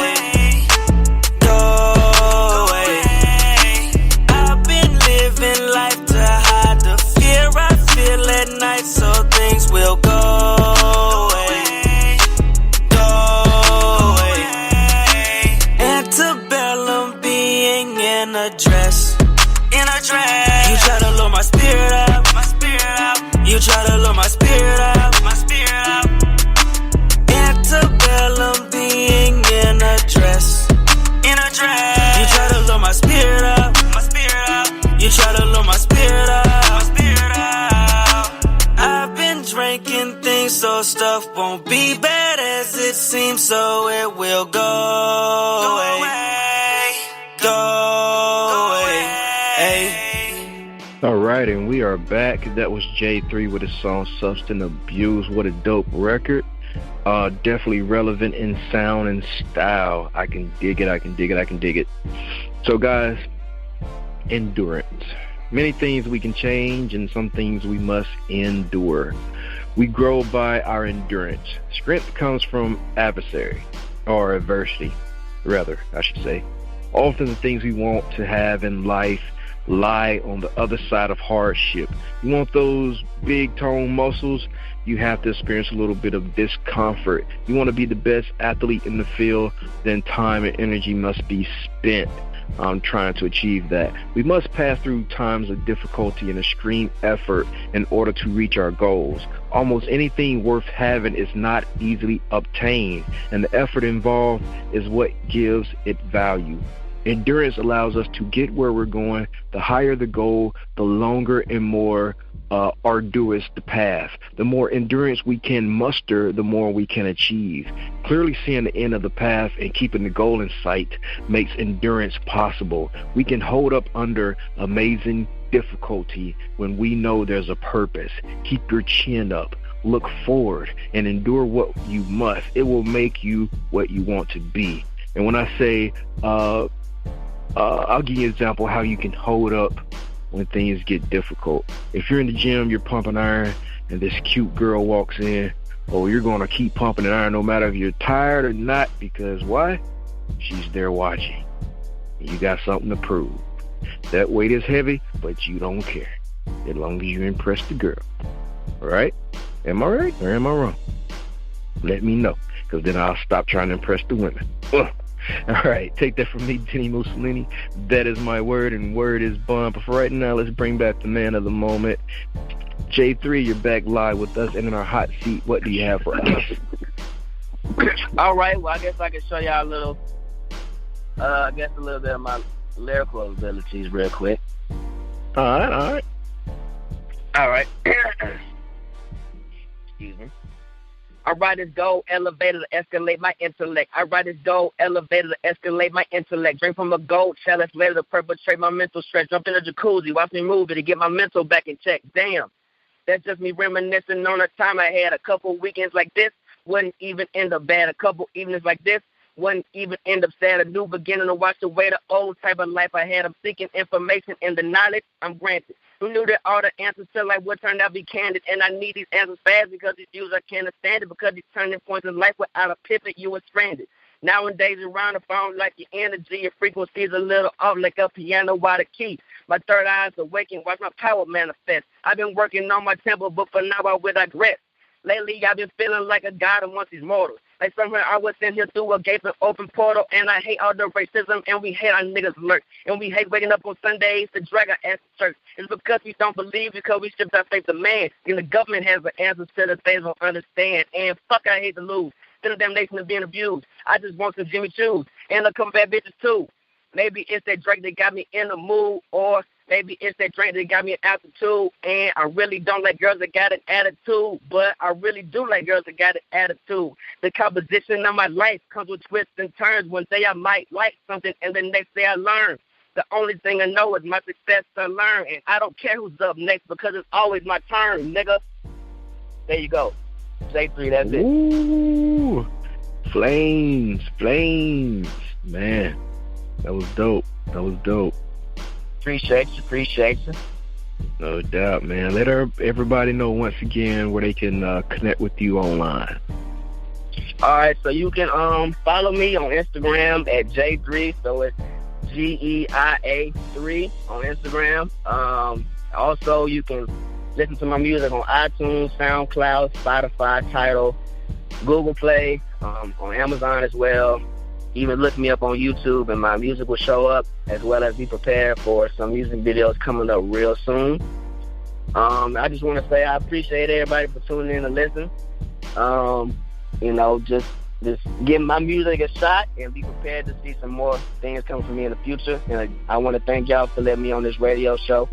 Life to hide the fear I feel at night, so things will go away. Go away. Antebellum being in a dress. In a dress. You try to lure my spirit out. My spirit out. You try to lure my spirit out. My spirit out. Antebellum being in a dress. In a dress. You try to lure my spirit out. My spirit out. You try to lure my spirit out. My spirit out. I've been drinking things so stuff won't be bad as it seems, so it will go away. Go away. Hey. All right, and we are back. That was Geai-3 with his song Substance Abuse. What a dope record. Definitely relevant in sound and style. I can dig it. So guys, endurance. Many things we can change, and some things we must endure. We grow by our endurance. Strength comes from adversity, I should say. Often the things we want to have in life lie on the other side of hardship. You want those big tone muscles, you have to experience a little bit of discomfort. You want to be the best athlete in the field, then time and energy must be spent trying to achieve that. We must pass through times of difficulty and extreme effort in order to reach our goals. Almost anything worth having is not easily obtained, and the effort involved is what gives it value. Endurance allows us to get where we're going. The higher the goal, the longer and more arduous the path. The more endurance we can muster, the more we can achieve. Clearly seeing the end of the path and keeping the goal in sight makes endurance possible. We can hold up under amazing difficulty when we know there's a purpose. Keep your chin up, look forward, and endure what you must. It will make you what you want to be. And when I say, I'll give you an example how you can hold up when things get difficult. If you're in the gym, you're pumping iron, and this cute girl walks in, you're going to keep pumping the iron no matter if you're tired or not, because why? She's there watching. You got something to prove. That weight is heavy, but you don't care, as long as you impress the girl. All right? Am I right or am I wrong? Let me know, because then I'll stop trying to impress the women. All right, take that from me, Denny Mussolini. That is my word, and word is bond. But for right now, let's bring back the man of the moment. Geai-3, you're back live with us and in our hot seat. What do you have for us? All right, well, I guess I can show y'all a little bit of my lyrical abilities real quick. All right. Excuse me. I ride this gold elevator to escalate my intellect. I ride this gold elevator to escalate my intellect. Drink from a gold chalice later to perpetrate my mental stress. Jump in a jacuzzi, watch me move it to get my mental back in check. Damn, that's just me reminiscing on a time I had. A couple weekends like this wouldn't even end up bad. A couple evenings like this wouldn't even end up sad. A new beginning to watch away the old type of life I had. I'm seeking information and the knowledge I'm granted. Who knew that all the answers to like what turned out to be candid? And I need these answers fast because these views I can't understand it. Because these turning points in life without a pivot, you were stranded. Nowadays around the phone, like your energy, your frequency is a little off like a piano by the key. My third eye's awakened, watch my power manifest. I've been working on my temple, but for now I will digress. Lately I've been feeling like a god amongst these mortals. Like somewhere I was sent here through a gaping open portal, and I hate all the racism, and we hate our niggas lurk, and we hate waking up on Sundays to drag our ass to church. It's because we don't believe, because we stripped our faith of man, and the government has the answers to the things we don't understand. And fuck, I hate to lose. Still the damnation of being abused. I just want some Jimmy Choo's, and the comeback bitches too. Maybe it's that drink that got me in the mood, or maybe it's that drink that got me an altitude. And I really don't like girls that got an attitude, but I really do like girls that got an attitude. The composition of my life comes with twists and turns. One day I might like something, and the next day I learn. The only thing I know is my success to learn, and I don't care who's up next because it's always my turn, nigga. There you go. Geai-3, that's it. Ooh, flames. Man, that was dope. Appreciate you. No doubt, man. Let everybody know once again where they can connect with you online. All right, so you can follow me on Instagram at Geai-3, so it's Geia3 on Instagram. Also, you can listen to my music on iTunes, SoundCloud, Spotify, Tidal, Google Play, on Amazon as well. Even look me up on YouTube and my music will show up, as well as be prepared for some music videos coming up real soon. I just want to say I appreciate everybody for tuning in and listening. Just give my music a shot and be prepared to see some more things coming from me in the future. And I want to thank y'all for letting me on this radio show.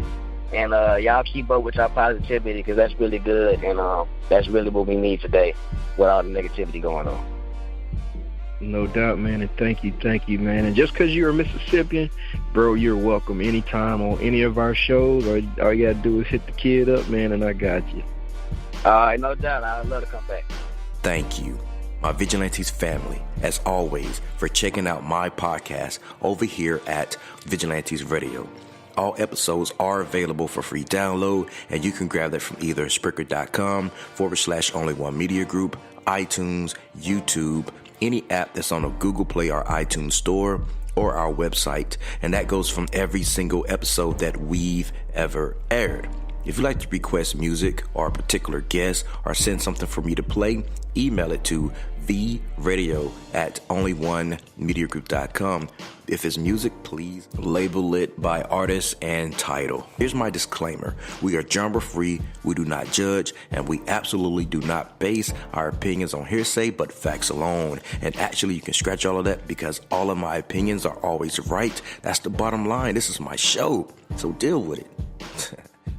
And y'all keep up with your positivity, because that's really good. And that's really what we need today with all the negativity going on. No doubt, man, and thank you, man. And just because you're a Mississippian, bro, you're welcome anytime on any of our shows. All you got to do is hit the kid up, man, and I got you. All right, no doubt. I'd love to come back. Thank you, my Vigilantes family, as always, for checking out my podcast over here at Vigilantes Radio. All episodes are available for free download, and you can grab that from either Spreaker.com/only1mediagroup, iTunes, YouTube, any app that's on a Google Play or iTunes store, or our website. And that goes from every single episode that we've ever aired. If you'd like to request music or a particular guest or send something for me to play, email it to vradio@onlyonemediagroup.com. If it's music, please label it by artist and title. Here's my disclaimer. We are genre free, we do not judge, and we absolutely do not base our opinions on hearsay but facts alone. And actually, you can scratch all of that, because all of my opinions are always right. That's the bottom line. This is my show, so deal with it.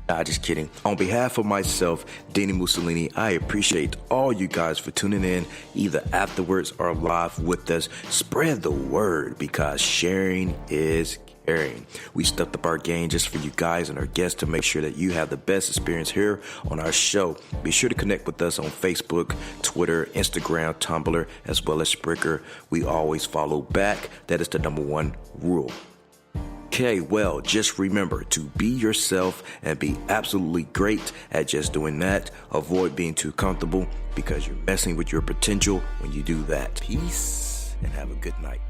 Nah, just kidding. On behalf of myself, Denny Mussolini, I appreciate all you guys for tuning in, either afterwards or live with us. Spread the word, because sharing is caring. We stepped up our game just for you guys and our guests to make sure that you have the best experience here on our show. Be sure to connect with us on Facebook, Twitter, Instagram, Tumblr, as well as Spreaker. We always follow back. That is the number one rule. Okay, well, just remember to be yourself and be absolutely great at just doing that. Avoid being too comfortable because you're messing with your potential when you do that. Peace and have a good night.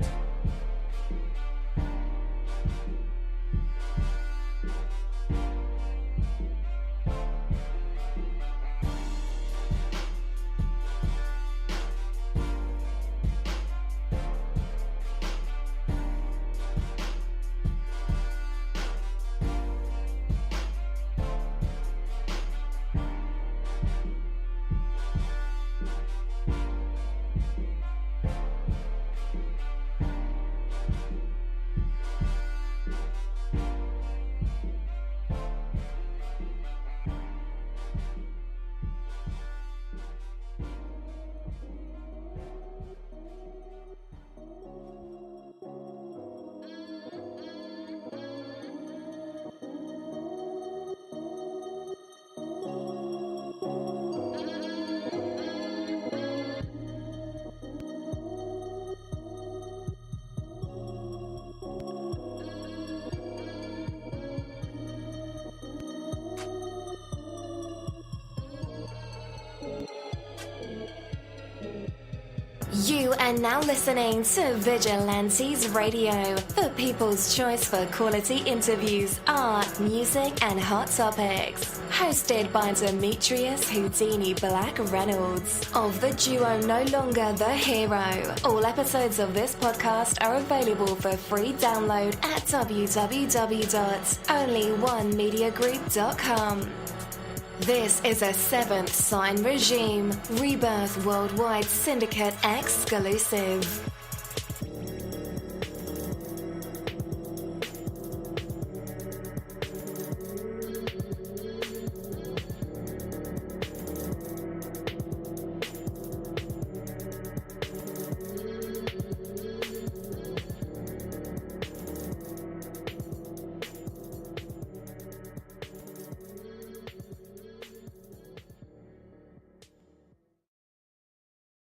You are now listening to Vigilantes Radio, the people's choice for quality interviews, art, music, and hot topics. Hosted by Demetrius Houdini Black Reynolds of the duo No Longer the Hero. All episodes of this podcast are available for free download at www.onlyonemediagroup.com. This is a Seventh Sign Regime Rebirth Worldwide Syndicate exclusive.